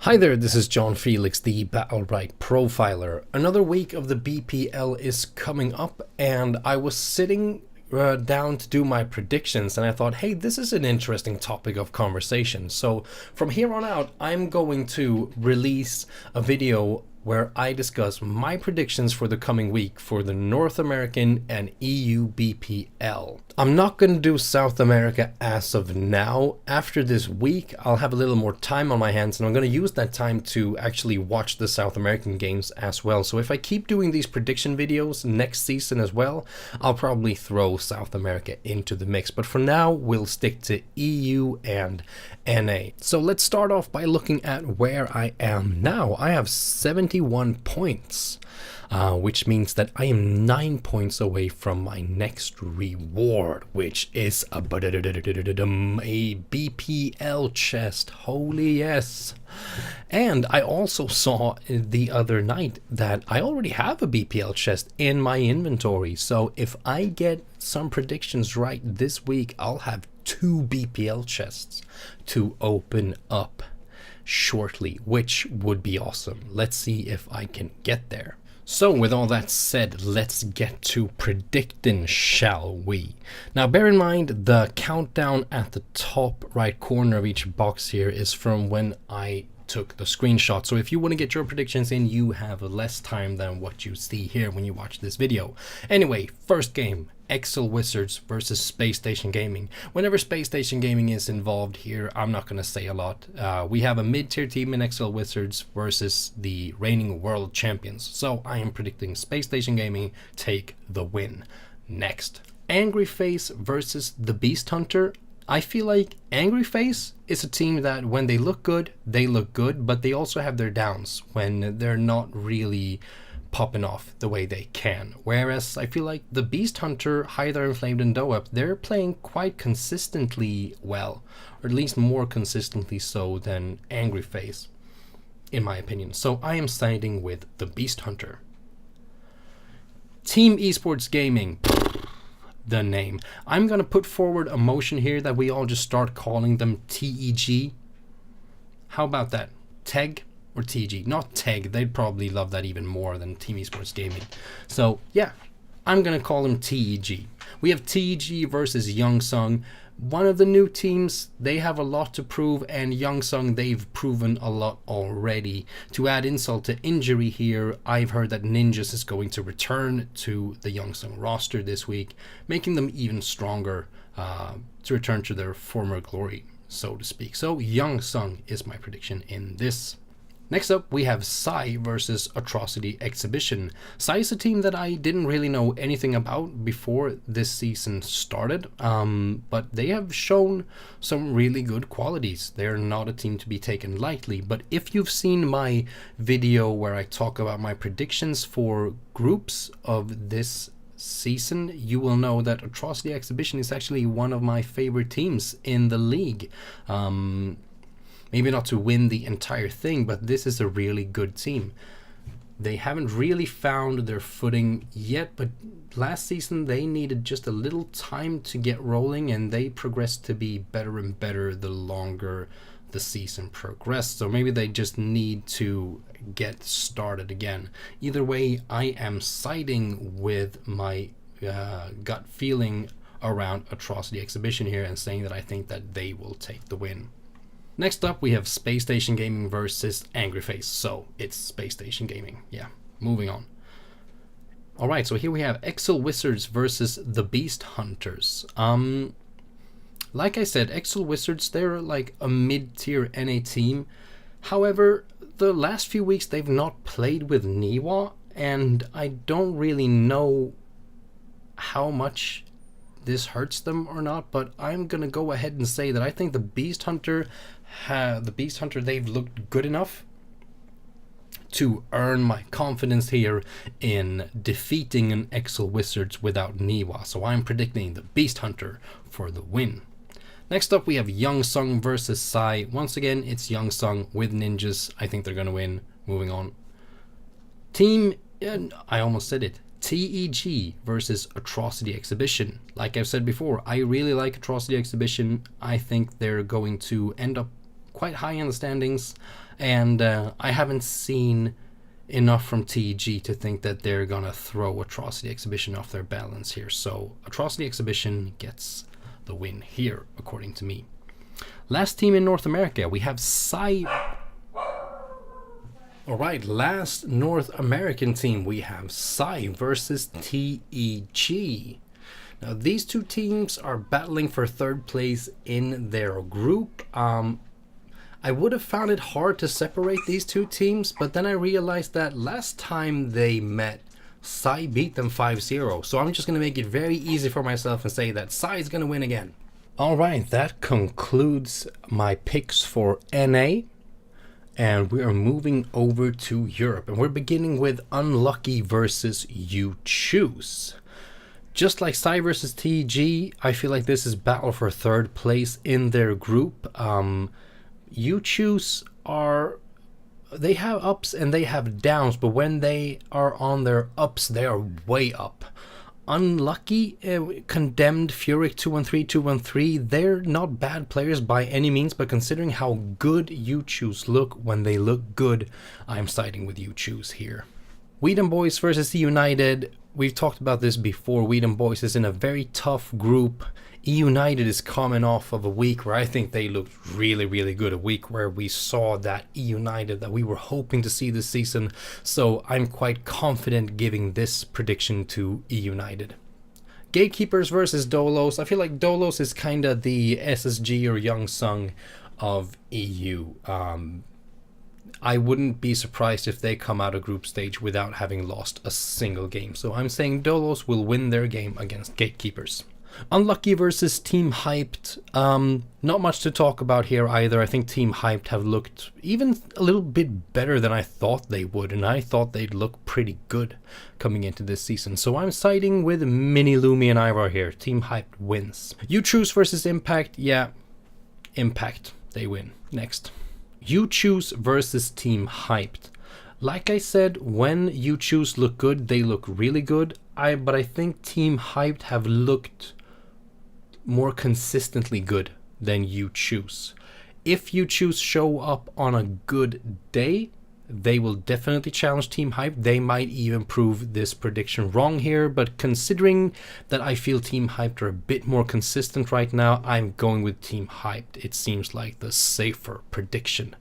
Hi there, this is John Felix, the Battleright Profiler. Another week of the BPL is coming up, and I was sitting down to do my predictions, and I thought, hey, this is an interesting topic of conversation. So from here on out, I'm going to release a video where I discuss my predictions for the coming week for the North American and EU BPL. I'm not going to do South America as of now. After this week, I'll have a little more time on my hands, and I'm going to use that time to actually watch the South American games as well. So if I keep doing these prediction videos next season as well, I'll probably throw South America into the mix. But for now, we'll stick to EU and NA. So let's start off by looking at where I am now. I have 71 points. Which means that I am 9 points away from my next reward, which is a BPL chest. Holy yes. And I also saw the other night that I already have a BPL chest in my inventory. So if I get some predictions right this week, I'll have 2 BPL chests to open up shortly, which would be awesome. Let's see if I can get there. So with all that said, let's get to predicting, shall we? Now bear in mind the countdown at the top right corner of each box here is from when I took the screenshot. So if you want to get your predictions in, you have less time than what you see here when you watch this video. Anyway, first game, Excel Wizards versus Space Station Gaming. Whenever Space Station Gaming is involved here, I'm not going to say a lot. We have a mid-tier team in Excel Wizards versus the reigning world champions. So I am predicting Space Station Gaming take the win. Next, Angry Face versus the Beast Hunter. I feel like Angry Face is a team that when they look good, but they also have their downs when they're not really popping off the way they can. Whereas I feel like the Beast Hunter, Hyder, Inflamed, and Doep, they're playing quite consistently well, or at least more consistently so than Angry Face, in my opinion. So I am siding with the Beast Hunter. Team Esports Gaming. The name. I'm gonna put forward a motion here that we all just start calling them TEG. How about that? TEG or TG? Not TEG. They'd probably love that even more than Team Esports Gaming. So yeah, I'm gonna call them TEG. We have TEG versus Youngsung. One of the new teams, they have a lot to prove, and Youngsung, they've proven a lot already. To add insult to injury here, I've heard that Ninjas is going to return to the Youngsung roster this week, making them even stronger to return to their former glory, so to speak. So Youngsung is my prediction in this. Next up, we have Psy versus Atrocity Exhibition. Psy is a team that I didn't really know anything about before this season started, but they have shown some really good qualities. They're not a team to be taken lightly, but if you've seen my video where I talk about my predictions for groups of this season, you will know that Atrocity Exhibition is actually one of my favorite teams in the league. Maybe not to win the entire thing, but this is a really good team. They haven't really found their footing yet, but last season they needed just a little time to get rolling, and they progressed to be better and better the longer the season progressed. So maybe they just need to get started again. Either way, I am siding with my gut feeling around Atrocity Exhibition here and saying that I think that they will take the win. Next up, we have Space Station Gaming versus Angry Face. So it's Space Station Gaming. Yeah, moving on. Alright, so here we have Excel Wizards versus the Beast Hunters. Like I said, Excel Wizards, they're like a mid-tier NA team. However, the last few weeks they've not played with Niwa, and I don't really know how much this hurts them or not, but I'm gonna go ahead and say that I think the Beast Hunter, they've looked good enough to earn my confidence here in defeating an Excel Wizards without Niwa. So I'm predicting the Beast Hunter for the win. Next up, we have Youngsung versus Psy. Once again, it's Youngsung with Ninjas. I think they're gonna win. Moving on. I almost said it. TEG versus Atrocity Exhibition. Like I've said before, I really like Atrocity Exhibition. I think they're going to end up quite high in the standings, and I haven't seen enough from TEG to think that they're gonna throw Atrocity Exhibition off their balance here. So Atrocity Exhibition gets the win here, according to me. Last team in North America, we have Alright, last North American team, we have Psy versus TEG. Now, these two teams are battling for third place in their group. I would have found it hard to separate these two teams, but then I realized that last time they met, Psy beat them 5-0. So I'm just going to make it very easy for myself and say that Psy is going to win again. Alright, that concludes my picks for NA. And we are moving over to Europe. And we're beginning with Unlucky versus You Choose. Just like Psy versus TG, I feel like this is battle for third place in their group. You Choose they have ups and they have downs, but when they are on their ups, they are way up. Unlucky, Condemned, Furyk 213, 213, they're not bad players by any means, but considering how good You Choose look when they look good, I'm siding with You Choose here. Whedon Boys versus United. We've talked about this before. Whedon Boys is in a very tough group. United is coming off of a week where I think they looked really, really good. A week where we saw that United that we were hoping to see this season. So I'm quite confident giving this prediction to United. Gatekeepers versus Dolos. I feel like Dolos is kind of the SSG or Young Sung of EU. I wouldn't be surprised if they come out of group stage without having lost a single game. So I'm saying Dolos will win their game against Gatekeepers. Unlucky versus Team Hyped. Not much to talk about here either. I think Team Hyped have looked even a little bit better than I thought they would, and I thought they'd look pretty good coming into this season. So I'm siding with Mini Lumi and Ivar here. Team Hyped wins. You Choose versus Impact. Yeah, Impact. They win. Next. You Choose versus Team Hyped. Like I said, when You Choose look good, they look really good. But I think Team Hyped have looked more consistently good than You Choose. If You Choose show up on a good day, they will definitely challenge Team Hyped. They might even prove this prediction wrong here, but considering that I feel Team Hyped are a bit more consistent right now, I'm going with Team Hyped. It seems like the safer prediction.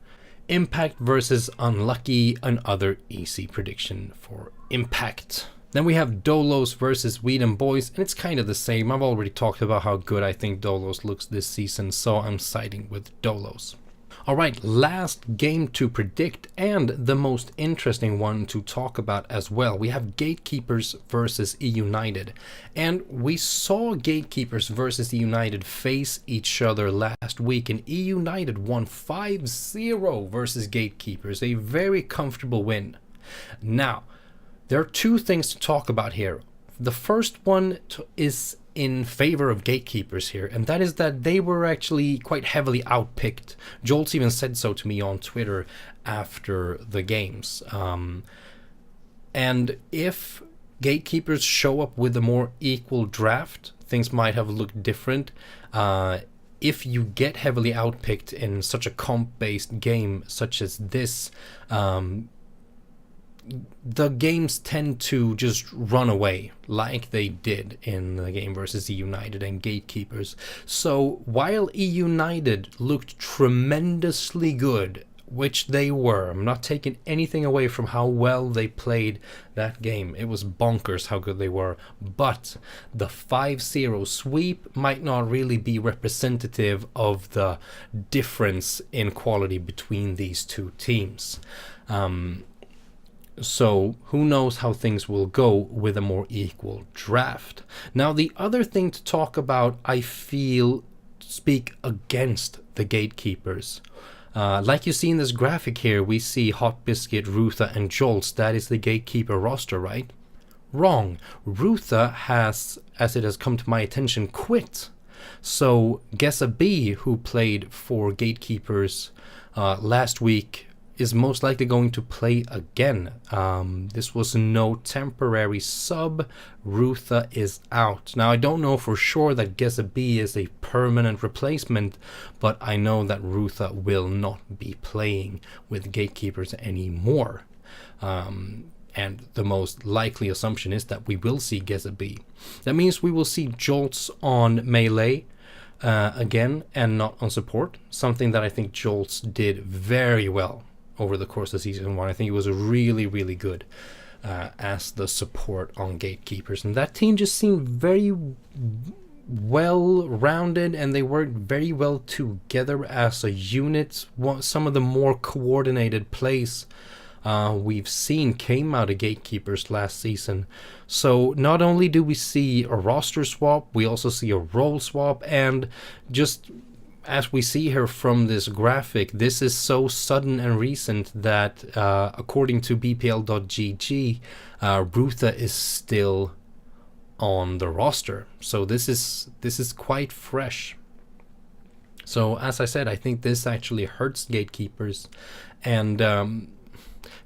Impact versus Unlucky, another easy prediction for Impact. Then we have Dolos versus Whedon Boys, and it's kind of the same. I've already talked about how good I think Dolos looks this season, so I'm siding with Dolos. Alright, last game to predict, and the most interesting one to talk about as well. We have Gatekeepers versus United. And we saw Gatekeepers versus United face each other last week, and United won 5-0 versus Gatekeepers, a very comfortable win. Now, there are two things to talk about here. The first one is in favor of Gatekeepers here, and that is that they were actually quite heavily outpicked. Jolts even said so to me on Twitter after the games. And if Gatekeepers show up with a more equal draft, things might have looked different. If you get heavily outpicked in such a comp-based game such as this, the games tend to just run away like they did in the game versus United and Gatekeepers. So while United looked tremendously good, which they were, I'm not taking anything away from how well they played that game. It was bonkers how good they were. But the 5-0 sweep might not really be representative of the difference in quality between these two teams. So who knows how things will go with a more equal draft. Now the other thing to talk about, I feel, speak against the Gatekeepers. Like you see in this graphic here, we see Hot Biscuit, Rutha and Jolts. That is the Gatekeeper roster, right? Wrong. Rutha has, as it has come to my attention, quit. So Gessa B, who played for Gatekeepers last week, is most likely going to play again. This was no temporary sub. Rutha is out. Now, I don't know for sure that Gezebie is a permanent replacement, but I know that Rutha will not be playing with Gatekeepers anymore. And the most likely assumption is that we will see Gezebie. That means we will see Jolts on melee again and not on support. Something that I think Jolts did very well over the course of season 1. I think it was really, really good as the support on Gatekeepers. And that team just seemed very well-rounded, and they worked very well together as a unit. Some of the more coordinated plays we've seen came out of Gatekeepers last season. So not only do we see a roster swap, we also see a role swap, and just as we see here from this graphic, this is so sudden and recent that according to BPL.gg, Rutha is still on the roster. So this is quite fresh. So as I said, I think this actually hurts Gatekeepers, and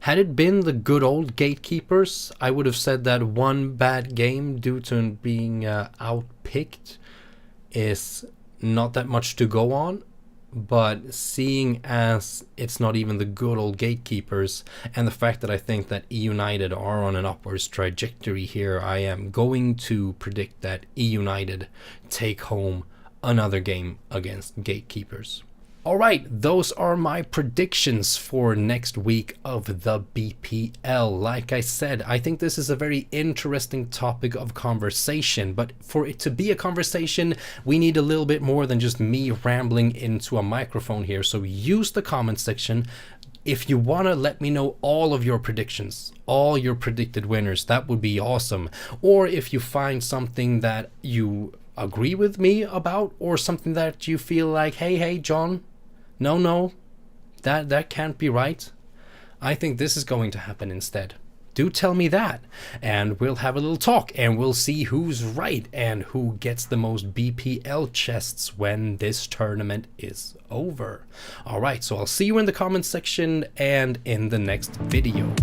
had it been the good old Gatekeepers, I would have said that one bad game due to being outpicked is not that much to go on. But seeing as it's not even the good old Gatekeepers, and the fact that I think that E United are on an upwards trajectory here, I am going to predict that E United take home another game against Gatekeepers. Alright, those are my predictions for next week of the BPL. Like I said, I think this is a very interesting topic of conversation, but for it to be a conversation, we need a little bit more than just me rambling into a microphone here. So use the comment section. If you want to let me know all of your predictions, all your predicted winners, that would be awesome. Or if you find something that you agree with me about, or something that you feel like, hey, John, no, that can't be right. I think this is going to happen instead. Do tell me that, and we'll have a little talk, and we'll see who's right and who gets the most BPL chests when this tournament is over. Alright, so I'll see you in the comments section and in the next video.